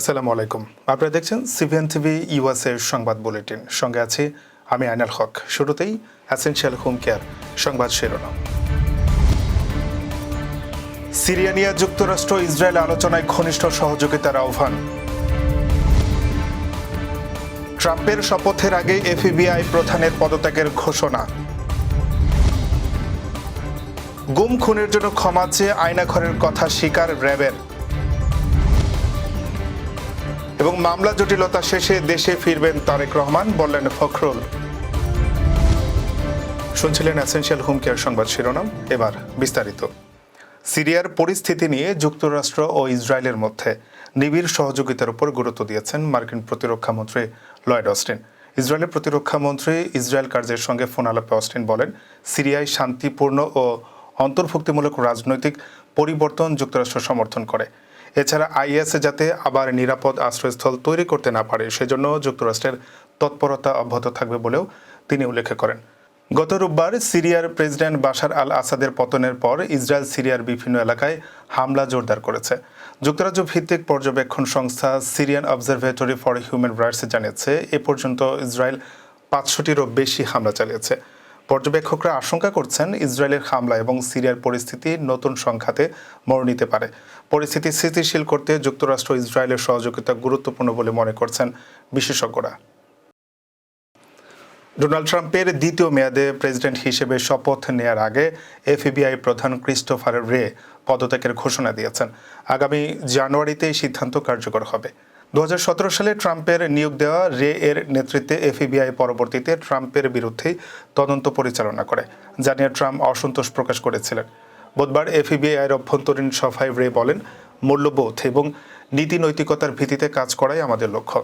আসসালামু আলাইকুম। আপনারা দেখছেন সিভিএন টিভি ইউএসএ সংবাদ বুলেটিন। সঙ্গে আছি আমি আইনাল হক। শুরুতেই এসেনশিয়াল হোম কেয়ার সংবাদ শিরোনাম। সিরিয়া নিয়ে যুক্তরাষ্ট্র ইসরায়েল আলোচনায় ঘনিষ্ঠ সহযোগিতার আহ্বান। ট্রাম্পের শপথের আগে এফবিআই প্রধানের পদত্যাগের ঘোষণা। গুম খুনের জন্য ক্ষমা চেয়ে আয়নাঘরের কথা স্বীকার র্যাবের। এবং মামলা জটিলতা শেষে দেশে ফিরবেন তারেক রহমান, বললেন ফখরুল। শুনছিলেন এসেনশিয়াল হোম কেয়ার সংবাদ শিরোনাম। এবার বিস্তারিত। সিরিয়ার পরিস্থিতি নিয়ে যুক্তরাষ্ট্র ও ইসরায়েলের মধ্যে নিবিড় সহযোগিতার উপর গুরুত্ব দিয়েছেন মার্কিন প্রতিরক্ষা মন্ত্রী লয়েড অস্টিন। ইসরায়েলের প্রতিরক্ষা মন্ত্রী ইসরায়েল কার্জের সঙ্গে ফোন আলাপে অস্টিন বলেন, সিরিয়ায় শান্তিপূর্ণ ও অন্তর্ভুক্তিমূলক রাজনৈতিক পরিবর্তন যুক্তরাষ্ট্র সমর্থন করে। এছাড়া আইএস যাতে আবার নিরাপদ আশ্রয়স্থল তৈরি করতে না পারে সেজন্য যুক্তরাষ্ট্রের তৎপরতা অব্যাহত থাকবে বলেও তিনি উল্লেখ করেন। গত রোববার সিরিয়ার প্রেসিডেন্ট বাশার আল আসাদের পতনের পর ইসরায়েল সিরিয়ার বিভিন্ন এলাকায় হামলা জোরদার করেছে। যুক্তরাজ্য ভিত্তিক পর্যবেক্ষণ সংস্থা Syrian observatory for human rights জানিয়েছে, এ পর্যন্ত ইসরায়েল 500টিরও বেশি হামলা চালিয়েছে। পর্যবেক্ষকরা আশঙ্কা করছেন ইসরায়েলের হামলা এবং সিরিয়ার পরিস্থিতি নতুন সংঘাতে মোড় নিতে পারে। পরিস্থিতি স্থিতিশীল করতে যুক্তরাষ্ট্র ইসরায়েলের সহযোগিতা গুরুত্বপূর্ণ বলে মনে করছেন বিশেষজ্ঞরা। ডোনাল্ড ট্রাম্পের দ্বিতীয় মেয়াদে প্রেসিডেন্ট হিসেবে শপথ নেয়ার আগে এফবিআই প্রধান ক্রিস্টোফার রে পদত্যাগের ঘোষণা দিয়েছেন। আগামী জানুয়ারিতে এই সিদ্ধান্ত কার্যকর হবে। 2017 সালে ট্রাম্পের নিয়োগ দেওয়া রে এর নেতৃত্বে এফবিআই পরবর্তীতে ট্রাম্পের বিরুদ্ধে তদন্ত পরিচালনা করে, যা নিয়ে ট্রাম্প অসন্তোষ প্রকাশ করেছিলেন। বুধবার এফবিআইয়ের অভ্যন্তরীণ সভায় রে বলেন, মূল্যবোধ এবং নীতি নৈতিকতার ভিত্তিতে কাজ করাই আমাদের লক্ষ্য।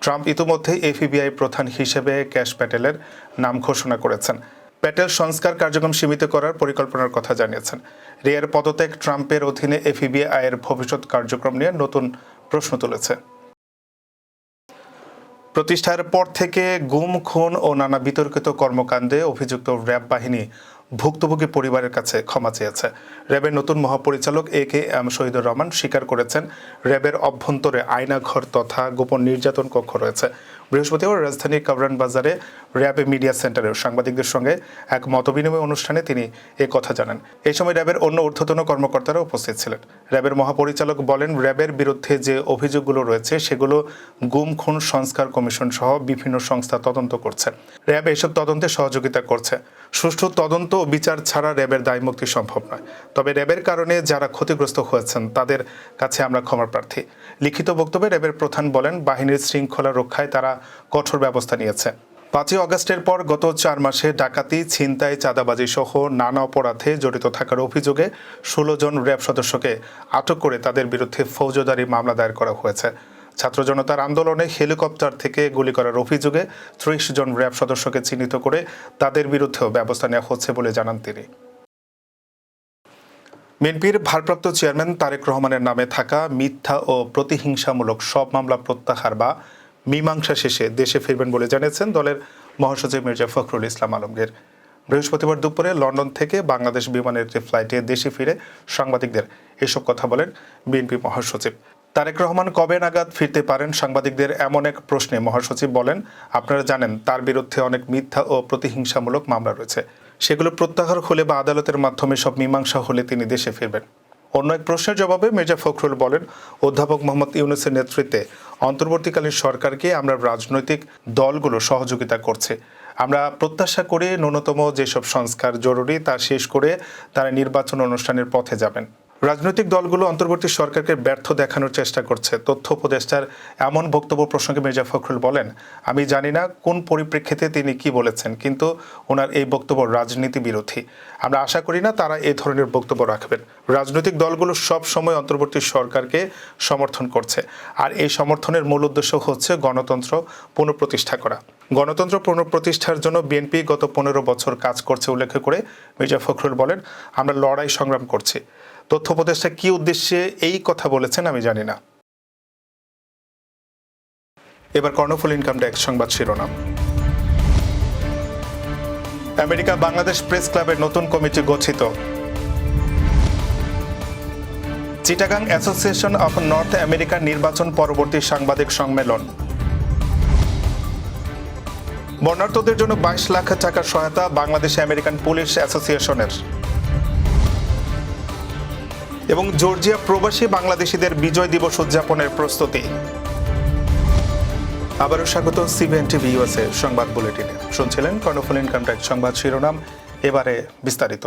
ট্রাম্প ইতিমধ্যে এফবিআই প্রধান হিসেবে ক্যাশ প্যাটেলের নাম ঘোষণা করেছেন। প্যাটেল সংস্কার কার্যক্রম সীমিত করার পরিকল্পনার কথা জানিয়েছেন। রে এর পদত্যাগ ট্রাম্পের অধীনে এফবিআইয়ের ভবিষ্যৎ কার্যক্রম নিয়ে নতুন প্রশ্ন তুলেছে। প্রতিষ্ঠার পর থেকে গুম, খুন ও নানা বিতর্কিত কর্মকাণ্ডে অভিযুক্ত র্যাব বাহিনী ভুক্তভোগী পরিবারের কাছে ক্ষমা চেয়েছে। র্যাবের নতুন মহাপরিচালক AKM শহীদুর রহমান স্বীকার করেছেন, র্যাবের অভ্যন্তরে আয়নাঘর তথা গোপন নির্যাতন কক্ষ রয়েছে। বৃহস্পতিবার রাজধানীর কাবরান বাজারে র্যাব মিডিয়া সেন্টারের সাংবাদিকদের সঙ্গে এক মতবিনিময় অনুষ্ঠানে তিনি এ কথা জানান। এই সময় র্যাবের অন্য ঊর্ধ্বতন কর্মকর্তারা উপস্থিত ছিলেন। র্যাবের মহাপরিচালক বলেন, র্যাবের বিরুদ্ধে যে অভিযোগগুলো রয়েছে সেগুলো গুম, খুন সংস্কার কমিশন সহ বিভিন্ন সংস্থা তদন্ত করছে। র্যাব এসব তদন্তে সহযোগিতা করছে। সুষ্ঠু তদন্ত ও বিচার ছাড়া র্যাবের দায়মুক্তি সম্ভব নয়। তবে র্যাবের কারণে যারা ক্ষতিগ্রস্ত হয়েছেন তাদের কাছে আমরা ক্ষমা প্রার্থী। লিখিত বক্তব্যে র্যাবের প্রধান বলেন, বাহিনীর শৃঙ্খলা রক্ষায় তারা কঠোর ব্যবস্থা নিয়েছে। 5 আগস্টের পর গত 4 মাসে ডাকাতি, ছিনতাই, চাঁদাবাজি সহ নানা অপরাধে জড়িত থাকার অভিযোগে 16 জন র্যাব সদস্যকে আটক করে তাদের বিরুদ্ধে ফৌজদারি মামলা দায়ের করা হয়েছে। ছাত্র জনতার আন্দোলনে হেলিকপ্টার থেকে গুলি করার অভিযোগে 30 জন র্যাব সদস্যকে চিহ্নিত করে তাদের বিরুদ্ধেও ব্যবস্থা নেওয়া হচ্ছে বলে জানান তিনি। বিএনপির ভারপ্রাপ্ত চেয়ারম্যান তারেক রহমানের নামে থাকা মিথ্যা ও প্রতিহিংসামূলক সব মামলা প্রত্যাহার বা মীমাংসা শেষে দেশে ফিরবেন বলে জানিয়েছেন দলের মহাসচিব মির্জা ফখরুল ইসলাম আলমগীর। বৃহস্পতিবার দুপুরে লন্ডন থেকে বাংলাদেশ বিমানের একটি ফ্লাইটে দেশে ফিরে সাংবাদিকদের এসব কথা বলেন বিএনপি মহাসচিব। তারেক রহমান কবে নাগাদ ফিরতে পারেন সাংবাদিকদের এমন এক প্রশ্নে মহাসচিব বলেন, আপনারা জানেন তার বিরুদ্ধে অনেক মিথ্যা ও প্রতিহিংসামূলক মামলা রয়েছে। সেগুলো প্রত্যাহার হলে বা আদালতের মাধ্যমে সব মীমাংসা হলে তিনি দেশে ফিরবেন। অন্য এক প্রশ্নের জবাবে মির্জা ফখরুল বলেন, অধ্যাপক মোহাম্মদ ইউনূসের নেতৃত্বে অন্তর্বর্তীকালীন সরকারকে আমরা রাজনৈতিক দলগুলো সহযোগিতা করছে। আমরা প্রত্যাশা করি ন্যূনতম যেসব সংস্কার জরুরি তা শেষ করে তারা নির্বাচন অনুষ্ঠানের পথে যাবেন। রাজনৈতিক দলগুলো অন্তর্বর্তী সরকারকে ব্যর্থ দেখানোর চেষ্টা করছে। তথ্য উপদেষ্টার এমন বক্তব্য প্রসঙ্গে মির্জা ফখরুল বলেন, আমি জানি না কোন পরিপ্রেক্ষিতে তিনি কি বলেছেন, কিন্তু ওনার এই বক্তব্য রাজনীতি বিরোধী। আমরা আশা করি না তারা এই ধরনের বক্তব্য রাখবেন। রাজনৈতিক দলগুলো সব সময় অন্তর্বর্তী সরকারকে সমর্থন করছে, আর এই সমর্থনের মূল উদ্দেশ্য হচ্ছে গণতন্ত্র পুনঃপ্রতিষ্ঠা করা। গণতন্ত্র পুনঃপ্রতিষ্ঠার জন্য বিএনপি গত 15 বছর কাজ করছে উল্লেখ করে মির্জা ফখরুল বলেন, আমরা লড়াই সংগ্রাম করছি। তথ্য উপদেষ্টা কি উদ্দেশ্যে এই কথা বলেছেন আমি জানি না। এবার কর্ণফুল ইনকাম ট্যাক্স সংবাদ শিরোনাম। আমেরিকা বাংলাদেশ প্রেস ক্লাবের নতুন কমিটি গঠিত। চিটাগাং অ্যাসোসিয়েশন অফ নর্থ আমেরিকার নির্বাচন পরবর্তী সাংবাদিক সম্মেলন। বর্ণাঢ্যদের জন্য 22 লাখ টাকার সহায়তা বাংলাদেশ আমেরিকান পুলিশ অ্যাসোসিয়েশনের। এবং জর্জিয়া প্রবাসী বাংলাদেশিদের বিজয় দিবস উদযাপনের প্রস্তুতি। আবারও স্বাগত সিবিএন টিভি ইউএসএ সংবাদ বুলেটিনে। শুনছিলেন কর্ণফুল ইনকাম ট্যাক্স সংবাদ শিরোনাম, এবারে বিস্তারিত।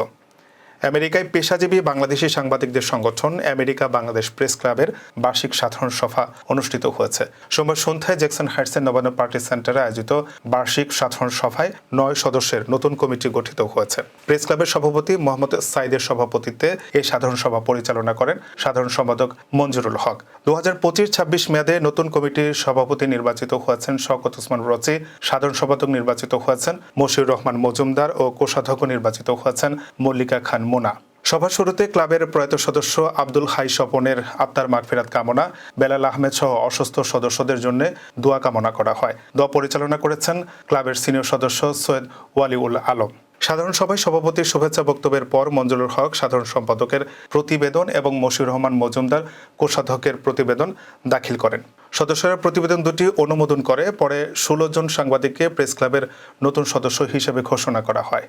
আমেরিকায় পেশাজীবী বাংলাদেশি সাংবাদিকদের সংগঠন আমেরিকা বাংলাদেশ প্রেস ক্লাবের বার্ষিক সাধারণ সভা অনুষ্ঠিত হয়েছে। সোমবার সন্ধ্যায় জ্যাকসন হাইটসের নবান্ন পার্টি সেন্টারে আয়োজিত বার্ষিক সাধারণ সভায় 9 সদস্যের নতুন কমিটি গঠিত হয়েছে। প্রেস ক্লাবের সভাপতি মোহাম্মদ সাইদের সভাপতিত্বে এই সাধারণ সভা পরিচালনা করেন সাধারণ সম্পাদক মঞ্জুরুল হক। 2025-26 মেয়াদে নতুন কমিটির সভাপতি নির্বাচিত হয়েছেন শওকত ওসমান রচি, সাধারণ সম্পাদক নির্বাচিত হয়েছেন মশিউর রহমান মজুমদার ও কোষাধ্যক্ষ নির্বাচিত হয়েছেন মল্লিকা খান মোনা। সভা শুরুতে ক্লাবের প্রয়াত সদস্য আব্দুল হাই স্বপনের আত্মার মাগফিরাত কামনা, বেলাল আহমেদ সহ অসুস্থ সদস্যদের জন্য দোয়া কামনা করা হয়। দোয়া পরিচালনা করেছেন ক্লাবের সিনিয়র সদস্য সৈয়দ ওয়ালিউল আলম। সাধারণ সভায় সভাপতির শুভেচ্ছা বক্তব্যের পর মঞ্জুরুল হক সাধারণ সম্পাদকের প্রতিবেদন এবং মশিউর রহমান মজুমদার কোষাধ্যক্ষের প্রতিবেদন দাখিল করেন। সদস্যরা প্রতিবেদন দুটি অনুমোদন করে পরে 16 জন সাংবাদিককে প্রেস ক্লাবের নতুন সদস্য হিসেবে ঘোষণা করা হয়।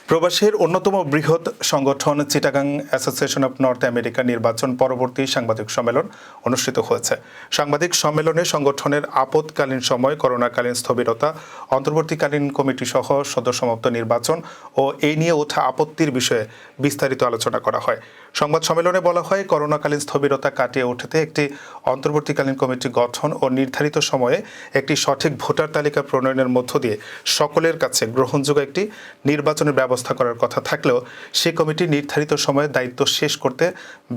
প্রবাসীর অন্যতম বৃহৎ সংগঠন Chittagong association of north America নির্বাচন পরবর্তী সাংবাদিক সম্মেলন অনুষ্ঠিত হয়েছে। সাংবাদিক সম্মেলনে সংগঠনের আপৎকালীন সময়, করোনাকালীন স্থবিরতা, অন্তর্বর্তীকালীন কমিটি সহ সদ্যসমাপ্ত নির্বাচন ও এই নিয়ে ওঠা আপত্তির বিষয়ে বিস্তারিত আলোচনা করা হয়। সংবাদ সম্মেলনে বলা হয়, করোনাকালীন স্থবিরতা কাটিয়ে উঠতে একটি অন্তর্বর্তীকালীন কমিটি গঠন ও নির্ধারিত সময়ে একটি সঠিক ভোটার তালিকা প্রণয়নের মধ্য দিয়ে সকলের কাছে গ্রহণযোগ্য একটি নির্বাচনের ব্যবস্থা করার কথা থাকলেও সেই কমিটি নির্ধারিত সময়ে দায়িত্ব শেষ করতে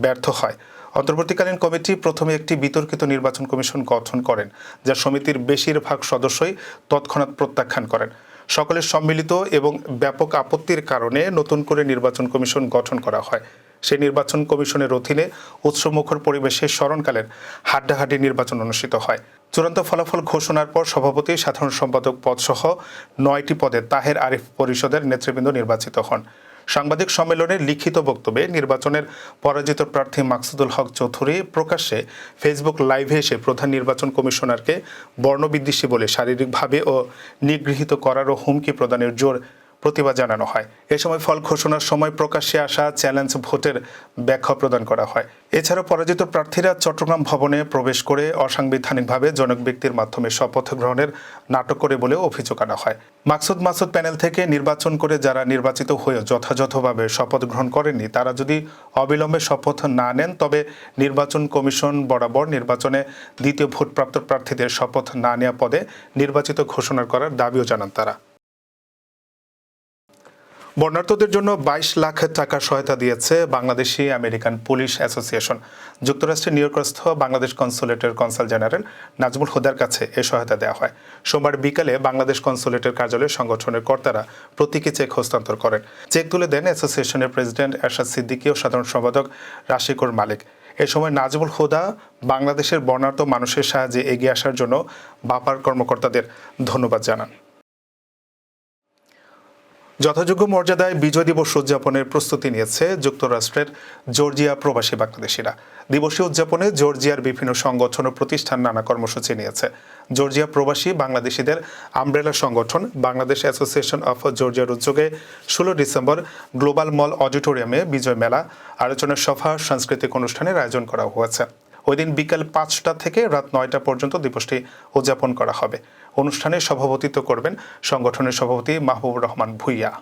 ব্যর্থ হয়। অন্তর্বর্তীকালীন কমিটি প্রথমে একটি বিতর্কিত নির্বাচন কমিশন গঠন করেন, যা সমিতির বেশিরভাগ সদস্যই তৎক্ষণাৎ প্রত্যাখ্যান করেন। সকলের সম্মিলিত এবং ব্যাপক আপত্তির কারণে নতুন করে নির্বাচন কমিশন গঠন করা হয়। সেই নির্বাচন কমিশনের অধীনে উৎসবমুখর পরিবেশে স্মরণকালের হাড্ডাহাড্ডি নির্বাচন অনুষ্ঠিত হয়। চূড়ান্ত ফলাফল ঘোষণার পর সভাপতি, সাধারণ সম্পাদক পদসহ 9টি পদে তাহের আরিফ পরিষদের নেতৃবৃন্দ নির্বাচিত হন। সাংবাদিক সম্মেলনে লিখিত বক্তব্যে নির্বাচনের পরাজিত প্রার্থী মাকসুদুল হক চৌধুরী প্রকাশ্যে ফেসবুক লাইভে এসে প্রধান নির্বাচন কমিশনারকে বর্ণবিদ্বেষী বলে শারীরিকভাবে ও নিগৃহীত করারও হুমকি প্রদানের জোর প্রতিবাদ জানানো হয়। এ সময় ফল ঘোষণার সময় প্রকাশ্যে আসা চ্যালেঞ্জ ভোটের ব্যাখ্যা প্রদান করা হয়। এছাড়া পরাজিত প্রার্থীরা চট্টগ্রাম ভবনে প্রবেশ করে অসাংবিধানিকভাবে জনক ব্যক্তির মাধ্যমে শপথ গ্রহণের নাটক করে বলেও অভিযোগ আনা হয়। মাকসুদ প্যানেল থেকে নির্বাচন করে যারা নির্বাচিত হয়েও যথাযথভাবে শপথ গ্রহণ করেননি, তারা যদি অবিলম্বে শপথ না নেন তবে নির্বাচন কমিশন বরাবর নির্বাচনে দ্বিতীয় ভোটপ্রাপ্ত প্রার্থীদের শপথ না নেওয়া পদে নির্বাচিত ঘোষণা করার দাবিও জানান তারা। বর্ণাঢ্যদের জন্য 22 লাখ টাকা সহায়তা দিয়েছে বাংলাদেশি আমেরিকান পুলিশ অ্যাসোসিয়েশন। যুক্তরাষ্ট্রের নিউইয়র্কস্থ বাংলাদেশ কনসুলেটের কনসাল জেনারেল নাজমুল হুদার কাছে এই সহায়তা দেওয়া হয়। সোমবার বিকালে বাংলাদেশ কনসুলেটের কার্যালয়ে সংগঠনের কর্তারা প্রতীকী চেক হস্তান্তর করেন। চেক তুলে দেন অ্যাসোসিয়েশনের প্রেসিডেন্ট এরশাদ সিদ্দিকী ও সাধারণ সম্পাদক রাশিকুর মালিক। এ সময় নাজমুল হুদা বাংলাদেশের বর্ণাঢ্য মানুষের সাহায্যে এগিয়ে আসার জন্য বাপার কর্মকর্তাদের ধন্যবাদ জানান। যথাযোগ্য মর্যাদায় বিজয় দিবস উদযাপনের প্রস্তুতি নিয়েছে যুক্তরাষ্ট্রের জর্জিয়া প্রবাসী বাংলাদেশিরা। দিবসী উদযাপনে জর্জিয়ার বিভিন্ন সংগঠন ও প্রতিষ্ঠান নানা কর্মসূচি নিয়েছে। জর্জিয়া প্রবাসী বাংলাদেশিদের আমব্রেলা সংগঠন বাংলাদেশ অ্যাসোসিয়েশন অফ জর্জিয়ার উদ্যোগে 16 ডিসেম্বর গ্লোবাল মল অডিটোরিয়ামে বিজয় মেলা, আলোচনা সভা, সাংস্কৃতিক অনুষ্ঠানের আয়োজন করা হয়েছে। ওই দিন বিকাল 5টা থেকে রাত 9টা পর্যন্ত দিবসটি উদযাপন করা হবে। অনুষ্ঠানে সভাপতিত্ব করবেন সংগঠনের সভাপতি মাহবুবুর রহমান ভুইয়া।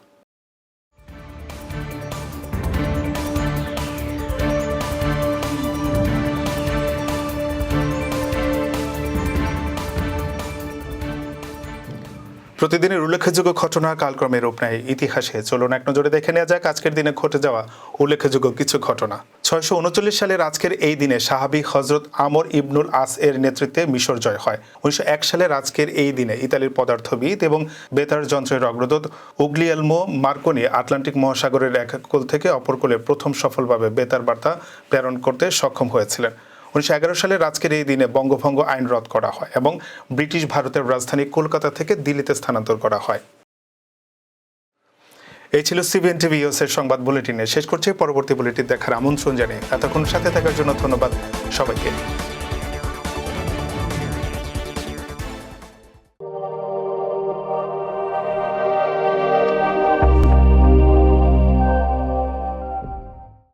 প্রতিদিনের উল্লেখযোগ্য ঘটনা কালক্রমে রূপ নেয় ইতিহাসে। চলুন এক নজরে দেখে নেওয়া যাক আজকের দিনে ঘটে যাওয়া উল্লেখযোগ্য কিছু ঘটনা। 639 সালের আজকের এই দিনে সাহাবী হজরত আমর ইবনুল আস এর নেতৃত্বে মিশর জয় হয়। 1901 সালের আজকের এই দিনে ইতালির পদার্থবিদ এবং বেতার যন্ত্রের অগ্রদূত উগ্লিয়েলমো মার্কনি আটলান্টিক মহাসাগরের এক কোল থেকে অপর কোলে প্রথম সফলভাবে বেতার বার্তা প্রেরণ করতে সক্ষম হয়েছিলেন। 1911 সালের আজকের এই দিনে বঙ্গভঙ্গ আইন রদ করা হয় এবং ব্রিটিশ ভারতের রাজধানী কলকাতা থেকে দিল্লিতে স্থানান্তর করা হয়। এই ছিল সিবিএন টিভি এর সংবাদ বুলেটিনে। শেষ করছি, পরবর্তী বুলেটিন দেখার আমন্ত্রণ জানিয়ে এতক্ষণ সাথে থাকার জন্য ধন্যবাদ সবাইকে।